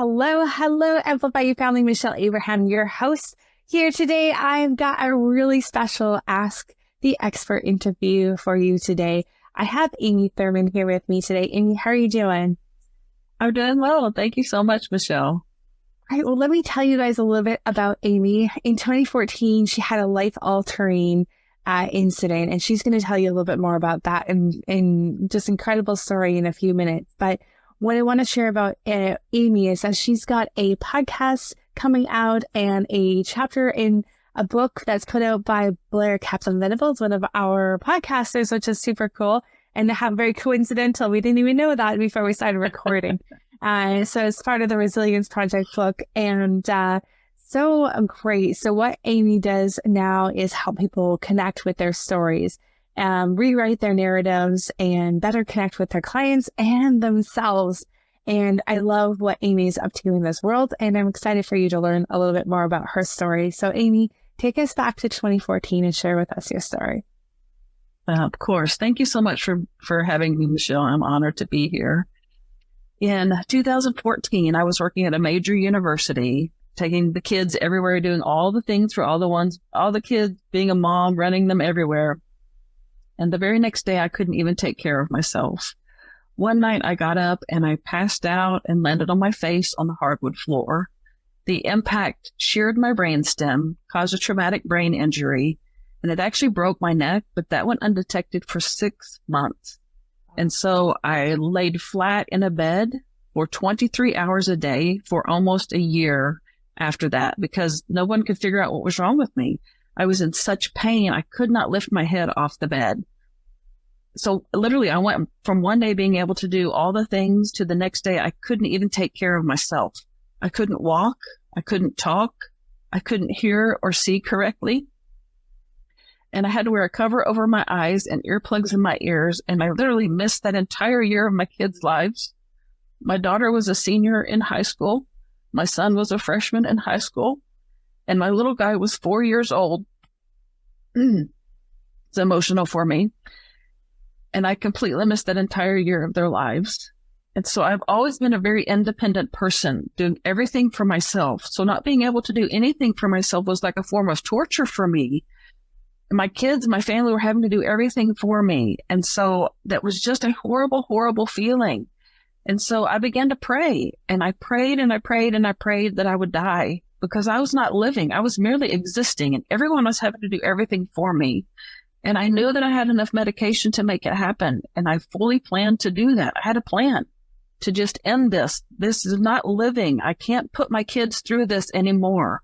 Hello, Amplify Your Family. Michelle Abraham, your host here today. I've got a really special Ask the Expert interview for you today. I have Amy Thurman here with me today. Amy, how are you doing? I'm doing well. Thank you so much, Michelle. All right, well, let me tell you guys a little bit about Amy. In 2014, she had a life-altering incident, and she's going to tell you a little bit more about that and just incredible story in a few minutes. But what I want to share about Amy is that she's got a podcast coming out and a chapter in a book that's put out by Blair Kaplan-Venables, one of our podcasters, which is super cool. And very coincidental, we didn't even know that before we started recording. So it's part of the Resilience Project book, and so great. So what Amy does now is help people connect with their stories, rewrite their narratives, and better connect with their clients and themselves. And I love what Amy's up to in this world, and I'm excited for you to learn a little bit more about her story. So Amy, take us back to 2014 and share with us your story. Of course. Thank you so much for having me, Michelle. I'm honored to be here. In 2014, I was working at a major university, taking the kids everywhere, doing all the things for all the kids, being a mom, running them everywhere. And the very next day, I couldn't even take care of myself. One night I got up and I passed out and landed on my face on the hardwood floor. The impact sheared my brainstem, caused a traumatic brain injury, and it actually broke my neck, but that went undetected for 6 months. And so I laid flat in a bed for 23 hours a day for almost a year after that, because no one could figure out what was wrong with me. I was in such pain, I could not lift my head off the bed. So literally, I went from one day being able to do all the things to the next day, I couldn't even take care of myself. I couldn't walk. I couldn't talk. I couldn't hear or see correctly. And I had to wear a cover over my eyes and earplugs in my ears. And I literally missed that entire year of my kids' lives. My daughter was a senior in high school. My son was a freshman in high school. And my little guy was 4 years old. It's emotional for me. And I completely missed that entire year of their lives. And so I've always been a very independent person, doing everything for myself. So not being able to do anything for myself was like a form of torture for me. My kids, my family were having to do everything for me. And so that was just a horrible, horrible feeling. And so I began to pray, and I prayed and I prayed and I prayed that I would die, because I was not living. I was merely existing, and everyone was having to do everything for me. And I knew that I had enough medication to make it happen. And I fully planned to do that. I had a plan to just end this. This is not living. I can't put my kids through this anymore.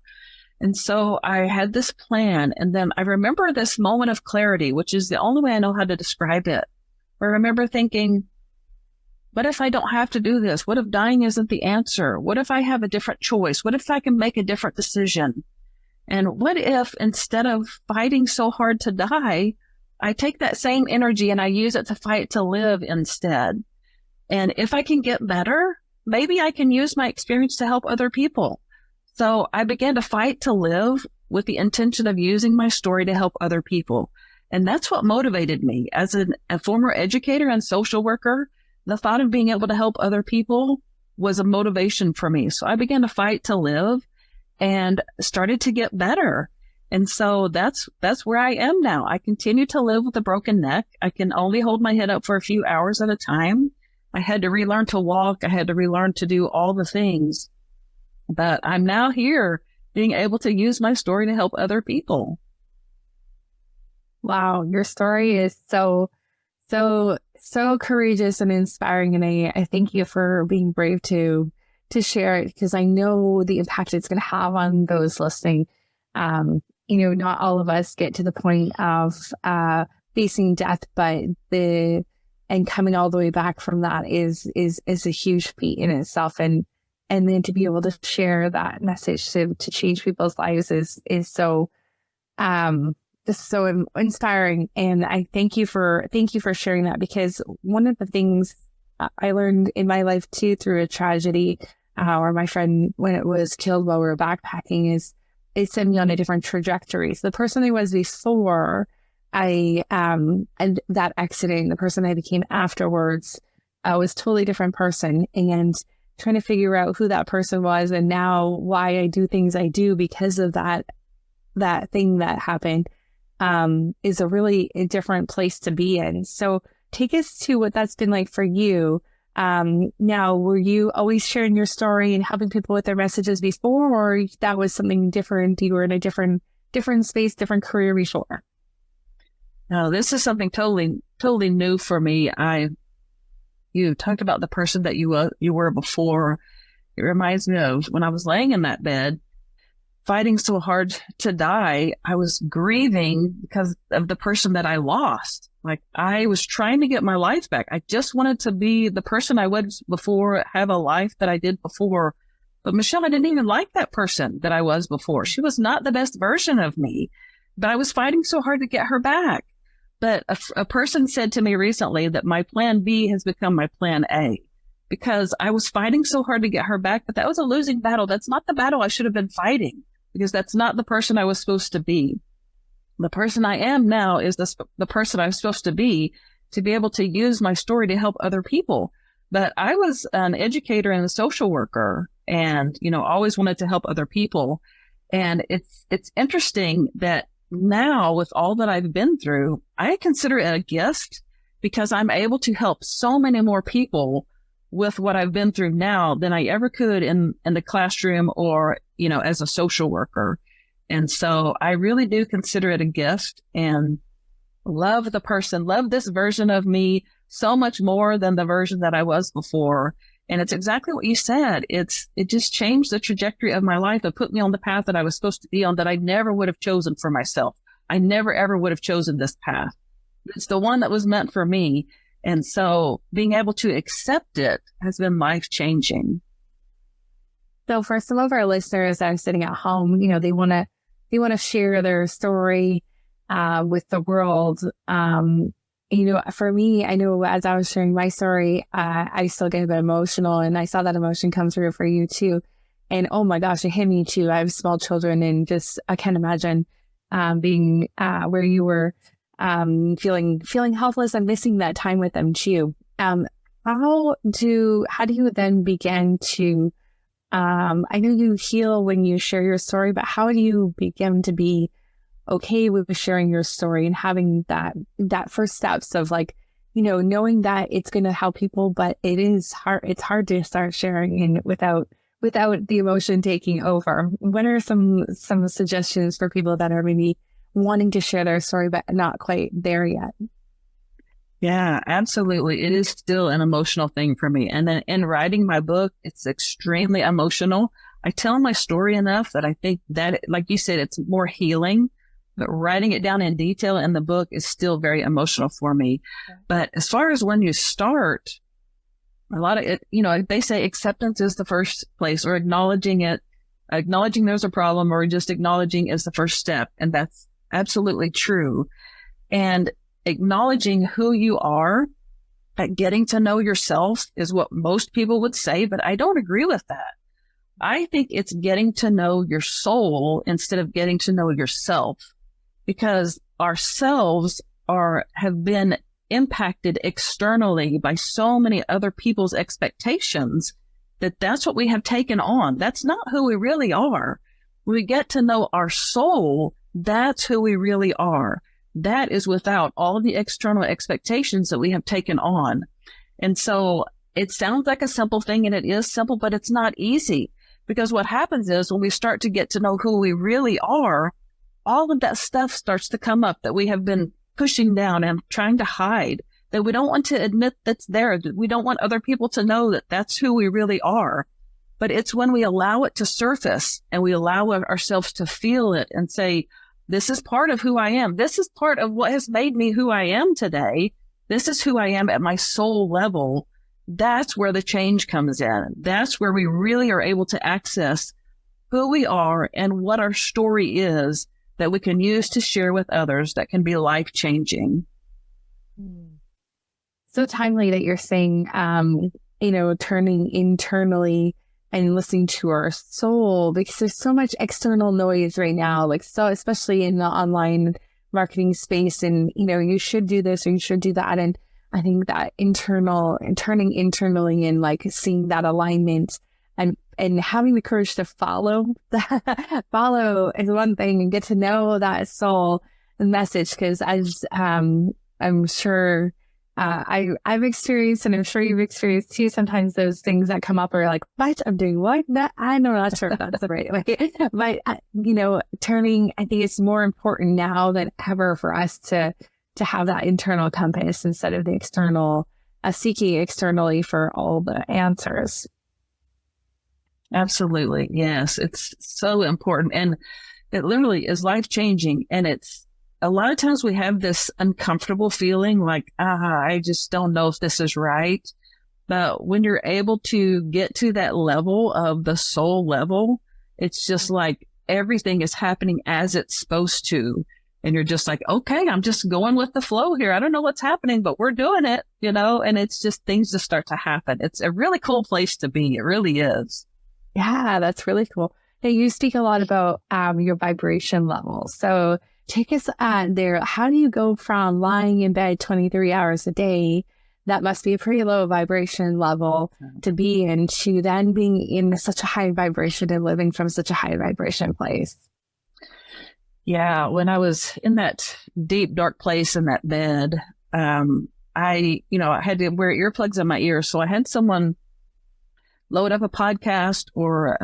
And so I had this plan, and then I remember this moment of clarity, which is the only way I know how to describe it. I remember thinking, what if I don't have to do this? What if dying isn't the answer? What if I have a different choice? What if I can make a different decision? And what if instead of fighting so hard to die, I take that same energy and I use it to fight to live instead? And if I can get better, maybe I can use my experience to help other people. So I began to fight to live with the intention of using my story to help other people. And that's what motivated me. As a former educator and social worker, the thought of being able to help other people was a motivation for me. So I began to fight to live and started to get better. And so that's where I am now. I continue to live with a broken neck. I can only hold my head up for a few hours at a time. I had to relearn to walk. I had to relearn to do all the things. But I'm now here being able to use my story to help other people. Wow, your story is so courageous and inspiring. And I thank you for being brave to share it, because I know the impact it's going to have on those listening. Not all of us get to the point of facing death, but and coming all the way back from that is a huge feat in itself. And then to be able to share that message to change people's lives is so just so inspiring. And I thank you for sharing that, because one of the things I learned in my life too, through a tragedy, or my friend, when it was killed while we were backpacking, is it sent me on a different trajectory. So the person I was before and that accident, the person I became afterwards, was a totally different person. And trying to figure out who that person was and now why I do things I do because of that thing that happened, is a different place to be in. So take us to what that's been like for you. Now, were you always sharing your story and helping people with their messages before, or that was something different? You were in a different space, different career before? No, this is something totally new for me. You talked about the person that you were before. It reminds me of when I was laying in that bed, fighting so hard to die. I was grieving because of the person that I lost. Like, I was trying to get my life back. I just wanted to be the person I was before, have a life that I did before. But Michelle, I didn't even like that person that I was before. She was not the best version of me, but I was fighting so hard to get her back. But a person said to me recently that my plan B has become my plan A, because I was fighting so hard to get her back, but that was a losing battle. That's not the battle I should have been fighting, because that's not the person I was supposed to be. The person I am now is the person I'm supposed to be able to use my story to help other people. But I was an educator and a social worker and, always wanted to help other people. And it's interesting that now, with all that I've been through, I consider it a gift because I'm able to help so many more people with what I've been through now than I ever could in the classroom or, as a social worker. And so I really do consider it a gift and love this version of me so much more than the version that I was before. And it's exactly what you said. It just changed the trajectory of my life. It put me on the path that I was supposed to be on, that I never would have chosen for myself. I never, ever would have chosen this path. It's the one that was meant for me. And so being able to accept it has been life-changing. So for some of our listeners that are sitting at home, they want to share their story with the world. For me, I know as I was sharing my story, I still get a bit emotional, and I saw that emotion come through for you too. And oh my gosh, it hit me too. I have small children, and I can't imagine being where you were, feeling helpless and missing that time with them too. How do you then begin to? I know you heal when you share your story, but how do you begin to be okay with sharing your story and having that first steps of knowing that it's going to help people, but it is hard. It's hard to start sharing and without the emotion taking over. What are some suggestions for people that are maybe wanting to share their story, but not quite there yet? Yeah, absolutely. It is still an emotional thing for me. And then in writing my book, it's extremely emotional. I tell my story enough that I think that, like you said, it's more healing. But writing it down in detail in the book is still very emotional for me. Okay. But as far as when you start, a lot of it, they say acceptance is the first place, or acknowledging there's a problem, or just acknowledging is the first step. And that's absolutely true. And acknowledging who you are, getting to know yourself is what most people would say, but I don't agree with that. I think it's getting to know your soul instead of getting to know yourself. Because ourselves have been impacted externally by so many other people's expectations that's what we have taken on. That's not who we really are. When we get to know our soul, that's who we really are. That is without all the external expectations that we have taken on. And so it sounds like a simple thing, and it is simple, but it's not easy. Because what happens is when we start to get to know who we really are, all of that stuff starts to come up that we have been pushing down and trying to hide, that we don't want to admit that's there. That we don't want other people to know that that's who we really are. But it's when we allow it to surface and we allow ourselves to feel it and say, this is part of who I am. This is part of what has made me who I am today. This is who I am at my soul level. That's where the change comes in. That's where we really are able to access who we are and what our story is that we can use to share with others that can be life-changing. So timely that you're saying, turning internally and listening to our soul, because there's so much external noise right now, especially in the online marketing space, and, you should do this or you should do that. And I think that turning internally and like seeing that alignment and having the courage to follow is one thing, and get to know that soul message. Cause as, I'm sure, I've experienced, and I'm sure you've experienced too, sometimes those things that come up are like, what? I'm doing what? I'm not sure if that's the right way. But, I think it's more important now than ever for us to have that internal compass instead of the external, seeking externally for all the answers. Absolutely. Yes. It's so important. And it literally is life changing. And it's a lot of times we have this uncomfortable feeling like, I just don't know if this is right. But when you're able to get to that level of the soul level, it's just like everything is happening as it's supposed to. And you're just like, okay, I'm just going with the flow here. I don't know what's happening, but we're doing it, and it's just things just start to happen. It's a really cool place to be. It really is. Yeah, that's really cool. Now, you speak a lot about your vibration levels. So take us there. How do you go from lying in bed 23 hours a day, that must be a pretty low vibration level to be in, to then being in such a high vibration and living from such a high vibration place? Yeah, when I was in that deep, dark place in that bed, I had to wear earplugs in my ears. So I had someone load up a podcast or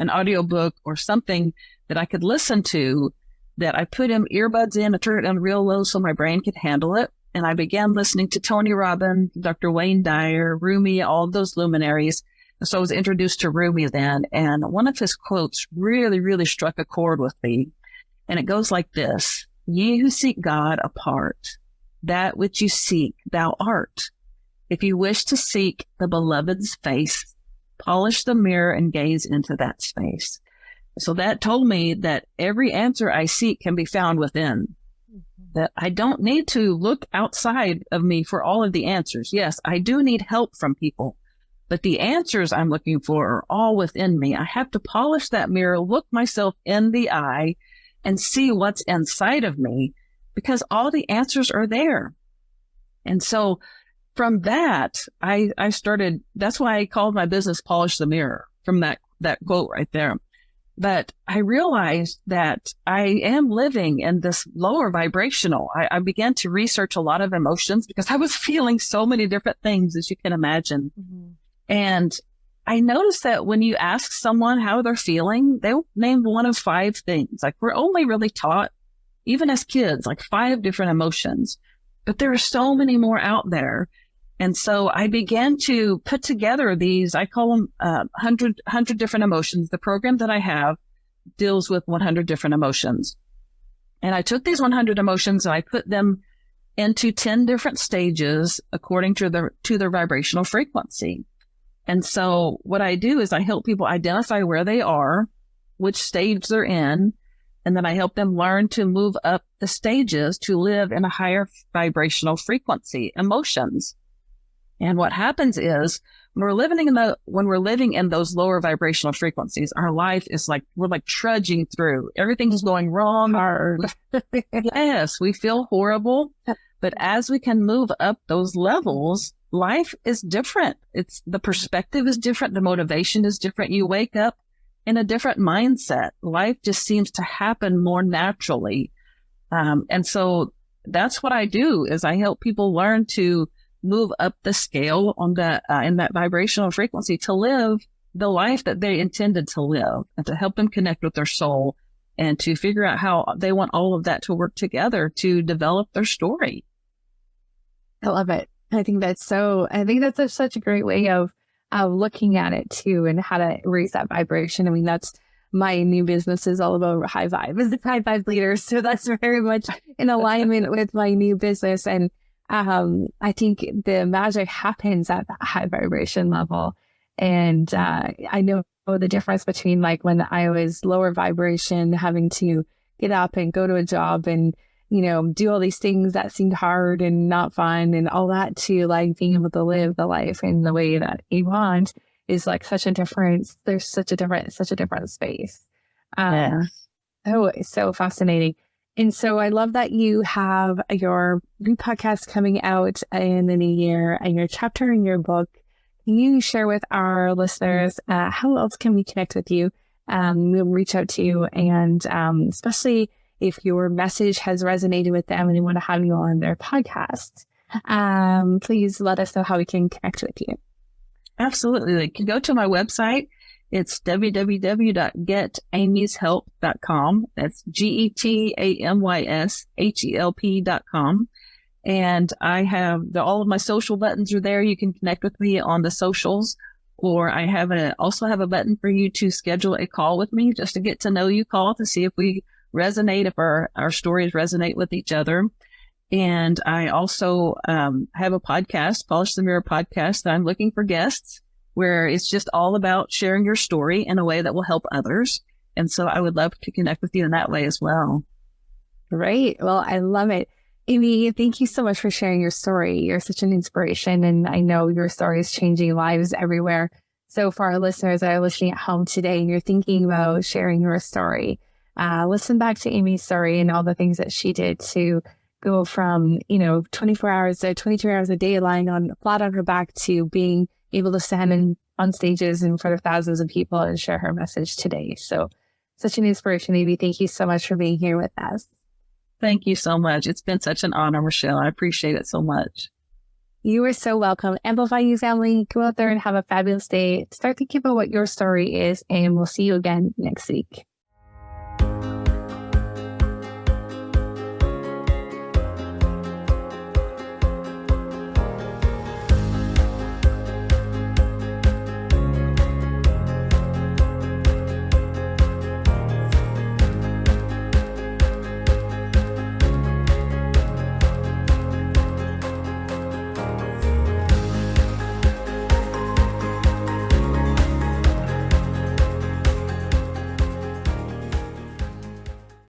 an audiobook or something that I could listen to, that I put in earbuds in, I turned it down real low so my brain could handle it. And I began listening to Tony Robbins, Dr. Wayne Dyer, Rumi, all of those luminaries. And so I was introduced to Rumi then. And one of his quotes really, really struck a chord with me. And it goes like this: "Ye who seek God apart, that which you seek thou art. If you wish to seek the beloved's face, polish the mirror and gaze into that space." So that told me that every answer I seek can be found within. That I don't need to look outside of me for all of the answers. Yes, I do need help from people, but the answers I'm looking for are all within me. I have to polish that mirror, look myself in the eye, and see what's inside of me, because all the answers are there. And so from that, I started, that's why I called my business Polish the Mirror, from that quote right there. But I realized that I am living in this lower vibrational. I began to research a lot of emotions because I was feeling so many different things, as you can imagine. Mm-hmm. And I noticed that when you ask someone how they're feeling, they'll name one of 5 things. Like, we're only really taught, even as kids, like 5 different emotions, but there are so many more out there. And so I began to put together these, I call them 100 different emotions. The program that I have deals with 100 different emotions. And I took these 100 emotions and I put them into 10 different stages according to their vibrational frequency. And so what I do is I help people identify where they are, which stage they're in, and then I help them learn to move up the stages to live in a higher vibrational frequency, emotions. And what happens is when we're living in those lower vibrational frequencies, our life is like, we're like trudging through. Everything's going wrong. Hard. Yes, we feel horrible. But as we can move up those levels, life is different. The perspective is different. The motivation is different. You wake up in a different mindset. Life just seems to happen more naturally. And so that's what I do, is I help people learn to move up the scale on that, in that vibrational frequency, to live the life that they intended to live, and to help them connect with their soul and to figure out how they want all of that to work together to develop their story. I love it. I think that's such a great way of looking at it too, and how to raise that vibration. I mean, that's my new business is all about high vibe, as the high vibe leader. So that's very much in alignment with my new business. And I think the magic happens at that high vibration level. And I know the difference between, like, when I was lower vibration, having to get up and go to a job and, do all these things that seemed hard and not fun and all that, to like being able to live the life in the way that you want, is like such a difference. There's such a different space. Oh, it's so fascinating. And so I love that you have your new podcast coming out in the new year and your chapter in your book. Can you share with our listeners how else can we connect with you? We'll reach out to you, and especially if your message has resonated with them and they want to have you on their podcast, please let us know how we can connect with you. Absolutely. You can go to my website. It's www.getamyshelp.com. That's GETAMYSHELP.com. And I have all of my social buttons are there. You can connect with me on the socials, or I also have a button for you to schedule a call with me, just to get to know you call to see if we resonate, if our stories resonate with each other. And I also have a podcast, Polish the Mirror podcast, that I'm looking for guests, where it's just all about sharing your story in a way that will help others. And so I would love to connect with you in that way as well. Great. Well, I love it. Amy, thank you so much for sharing your story. You're such an inspiration, and I know your story is changing lives everywhere. So for our listeners that are listening at home today and you're thinking about sharing your story, listen back to Amy's story and all the things that she did to go from, 24 hours to 22 hours a day lying flat on her back to being able to stand on stages in front of thousands of people and share her message today. So such an inspiration, Amy. Thank you so much for being here with us. Thank you so much. It's been such an honor, Michelle. I appreciate it so much. You are so welcome. Amplify You family. Go out there and have a fabulous day. Start thinking about what your story is, and we'll see you again next week.